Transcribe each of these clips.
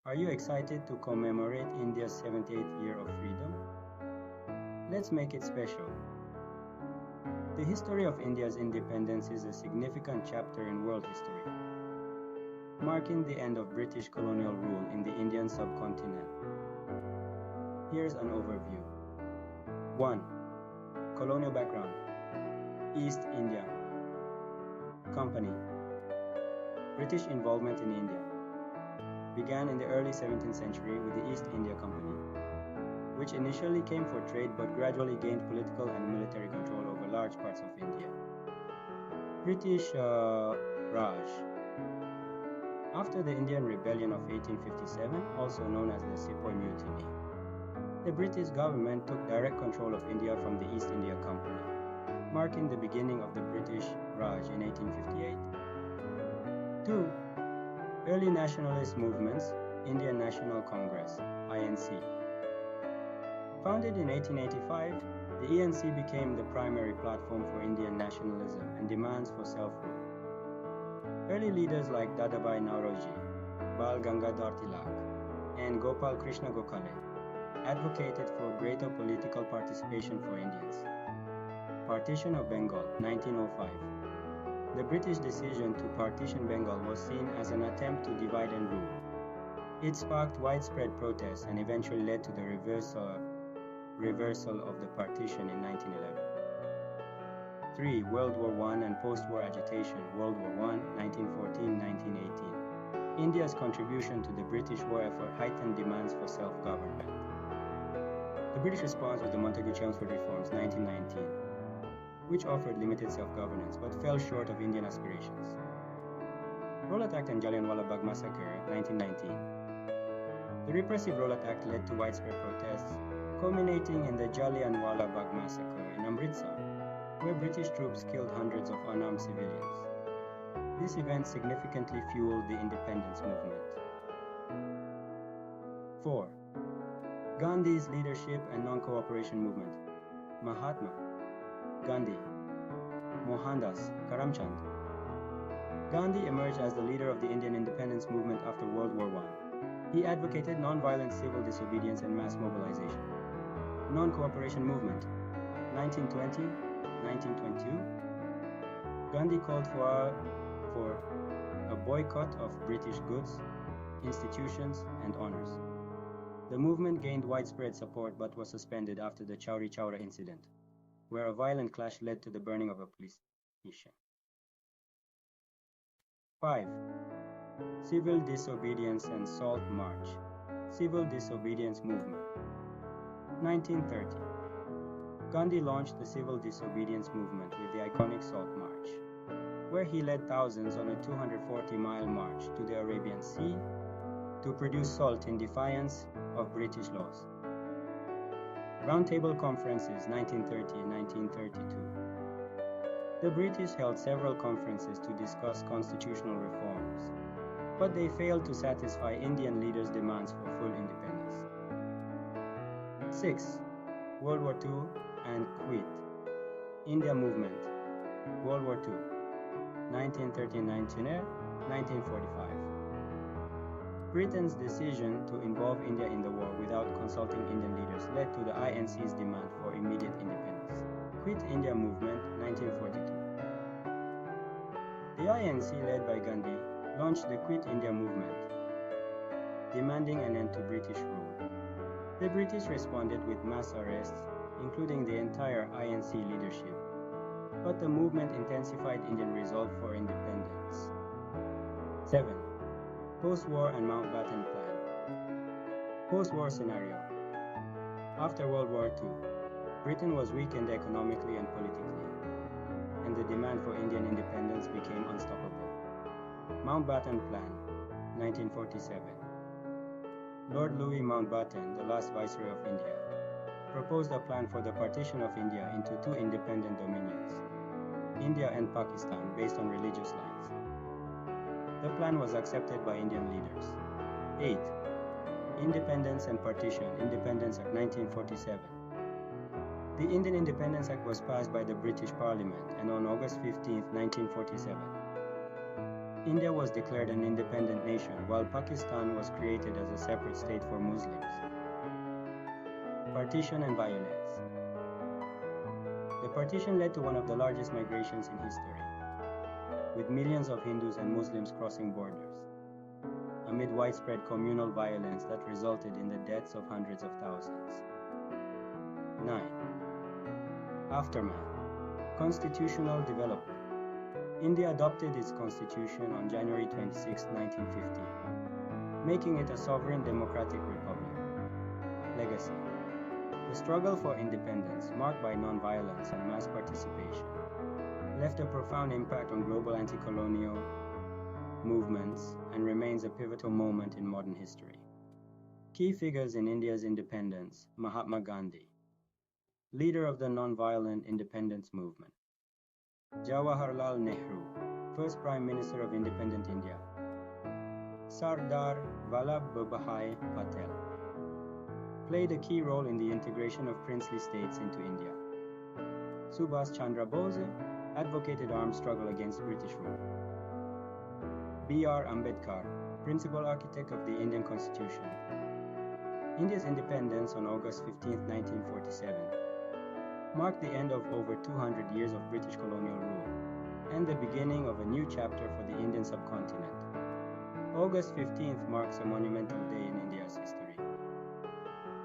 Are you excited to commemorate India's 78th year of freedom? Let's make it special. The history of India's independence is a significant chapter in world history, marking the end of British colonial rule in the Indian subcontinent. Here's an overview. 1. Colonial background. East India Company. British involvement in India began in the early 17th century with the East India Company, which initially came for trade but gradually gained political and military control over large parts of India. British Raj. After the Indian Rebellion of 1857, also known as the Sepoy Mutiny, the British government took direct control of India from the East India Company, marking the beginning of the British Raj in 1858. 2. Early nationalist movements. Indian National Congress (INC). Founded in 1885, the ENC became the primary platform for Indian nationalism and demands for self-rule. Early leaders like Dadabhai Naoroji, Bal Gangadhar Tilak, and Gopal Krishna Gokhale advocated for greater political participation for Indians. Partition of Bengal, 1905. The British decision to partition Bengal was seen as an attempt to divide and rule. It sparked widespread protests and eventually led to the reversal of the partition in 1911. 3. World War I and post-war agitation. World War I, 1914-1918. India's contribution to the British war effort heightened demands for self-government. The British response was the Montagu-Chelmsford Reforms, 1919, which offered limited self-governance but fell short of Indian aspirations. Rowlatt Act and Jallianwala Bagh Massacre, 1919. The repressive Rowlatt Act led to widespread protests, culminating in the Jallianwala Bagh Massacre in Amritsar, where British troops killed hundreds of unarmed civilians. This event significantly fueled the independence movement. 4. Gandhi's leadership and non-cooperation movement. Mahatma, Gandhi, Mohandas Karamchand. Gandhi emerged as the leader of the Indian independence movement after World War I. He advocated non-violent civil disobedience and mass mobilization. Non-cooperation movement, 1920-1922. Gandhi called for a boycott of British goods, institutions, and honors. The movement gained widespread support but was suspended after the Chauri Chaura incident, where a violent clash led to the burning of a police station. 5. Civil disobedience and Salt March. Civil disobedience movement. 1930. Gandhi launched the civil disobedience movement with the iconic Salt March, where he led thousands on a 240-mile march to the Arabian Sea to produce salt in defiance of British laws. Roundtable Conferences, 1930 and 1932. The British held several conferences to discuss constitutional reforms, but they failed to satisfy Indian leaders' demands for full independence. 6. World War II and Quit India Movement. World War II, 1939-1945. Britain's decision to involve India in the war without consulting Indian leaders led to the INC's demand for immediate independence. Quit India Movement, 1942. The INC, led by Gandhi, launched the Quit India Movement, demanding an end to British rule. The British responded with mass arrests, including the entire INC leadership, but the movement intensified Indian resolve for independence. 7. Post-war and Mountbatten Plan. Post-war scenario. After World War II, Britain was weakened economically and politically, and the demand for Indian independence became unstoppable. Mountbatten Plan, 1947. Lord Louis Mountbatten, the last Viceroy of India, proposed a plan for the partition of India into two independent dominions, India and Pakistan, based on religious lines. The plan was accepted by Indian leaders. 8. Independence and Partition, Independence Act, 1947. The Indian Independence Act was passed by the British Parliament and on August 15, 1947. India was declared an independent nation, while Pakistan was created as a separate state for Muslims. Partition and violence. The partition led to one of the largest migrations in history, with millions of Hindus and Muslims crossing borders, amid widespread communal violence that resulted in the deaths of hundreds of thousands. 9. Aftermath. Constitutional development. India adopted its constitution on January 26, 1950, making it a sovereign democratic republic. Legacy. The struggle for independence, marked by non-violence and mass participation, left a profound impact on global anti-colonial movements and remains a pivotal moment in modern history. Key figures in India's independence: Mahatma Gandhi, leader of the non-violent independence movement. Jawaharlal Nehru, first Prime Minister of independent India. Sardar Vallabhbhai Patel, played a key role in the integration of princely states into India. Subhas Chandra Bose advocated armed struggle against British rule. B.R. Ambedkar, principal architect of the Indian Constitution. India's independence on August 15, 1947, marked the end of over 200 years of British colonial rule and the beginning of a new chapter for the Indian subcontinent. August 15th marks a monumental day in India's history.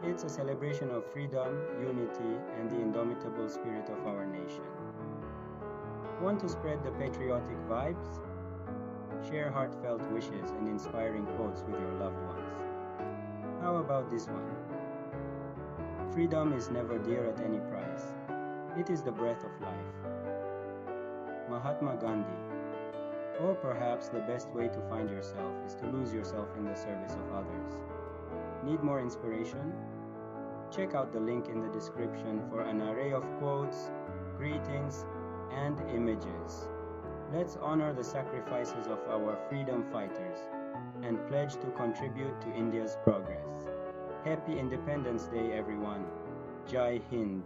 It's a celebration of freedom, unity, and the indomitable spirit of our nation. Want to spread the patriotic vibes? Share heartfelt wishes and inspiring quotes with your loved ones. How about this one? Freedom is never dear at any price. It is the breath of life. Mahatma Gandhi. Or perhaps the best way to find yourself is to lose yourself in the service of others. Need more inspiration? Check out the link in the description for an array of quotes, greetings, and images. Let's honor the sacrifices of our freedom fighters and pledge to contribute to India's progress. Happy Independence Day, everyone. Jai Hind.